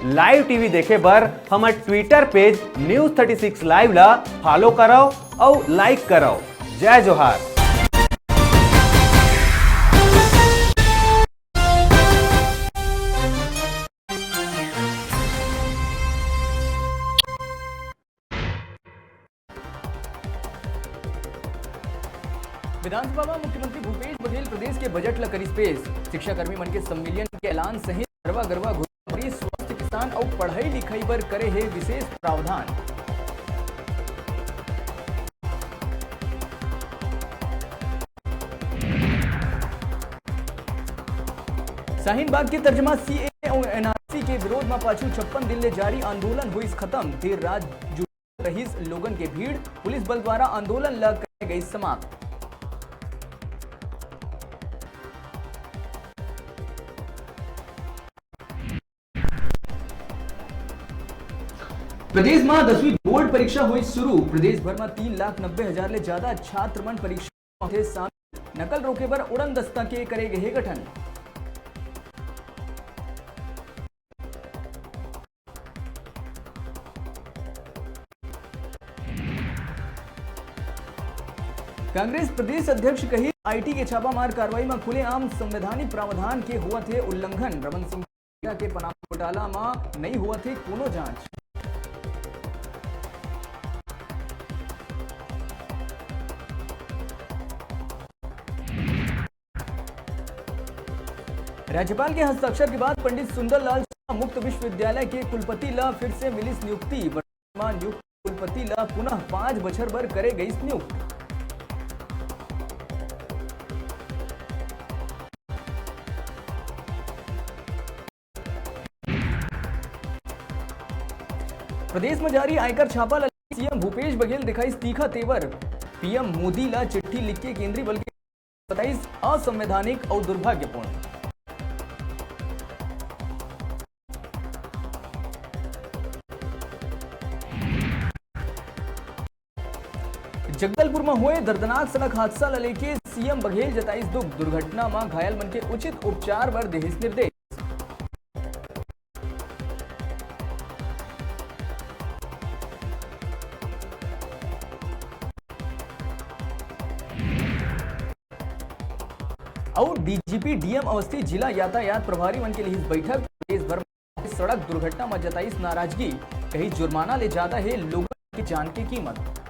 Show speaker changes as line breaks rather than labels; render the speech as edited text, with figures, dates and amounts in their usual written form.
Live TV देखे बर हमार ट्विटर पेज News36 लाइव ला फॉलो करो और लाइक करो। जय जोहार।
विधानसभा में मुख्यमंत्री भूपेश बघेल प्रदेश के बजट ला करी पेश। शिक्षा कर्मी मन के सम्मेलन के ऐलान सहित गरवा गरवा घुसखोरी, स्वास्थ्य, किसान और पढ़ाई लिखाई पर करे है विशेष प्रावधान। शाहीन बाग की तर्जमा सीएए और एनआरसी के विरोध में पाछू 56 दिन ले जारी आंदोलन हुई खत्म। देर रात जुट रही लोगन के भीड़, पुलिस बल द्वारा आंदोलन ला करे गई समाप्त। प्रदेश में 10वीं बोर्ड परीक्षा हुई शुरू। प्रदेश भर में 3,90,000 ले ज्यादा छात्र मन परीक्षा में शामिल। नकल रोके पर उड़न दस्ता के करे गए गठन। कांग्रेस प्रदेश अध्यक्ष कही आईटी के छापामार कार्रवाई में खुलेआम संवैधानिक प्रावधान के हुआ थे उल्लंघन। रमन सिंह के पनामा घोटाला में नहीं हुआ थे कोनो जांच। राज्यपाल के हस्ताक्षर के बाद पंडित सुंदरलाल शाह मुक्त विश्वविद्यालय के कुलपति ला फिर से मिली नियुक्ति। वर्तमान नियुक्त कुलपति ला पुनः 5 बछर भर करे गई नियुक्त। प्रदेश में जारी आयकर छापा ला सीएम भूपेश बघेल दिखाई तीखा तेवर। पीएम मोदी ला चिट्ठी लिख के केंद्रीय बल के बताई असंवैधानिक और दुर्भाग्यपूर्ण। जगदलपुर में हुए दर्दनाक सड़क हादसा ला लेके सीएम बघेल जताई दुख। दुर्घटना में घायल मन के उचित उपचार पर देहिस निर्देश। और डीजीपी डीएम अवस्थी जिला यातायात प्रभारी मन के लिए बैठक। देश भर में सड़क दुर्घटना में जताई नाराजगी, कहीं जुर्माना ले ज्यादा है लोगों की जान की कीमत।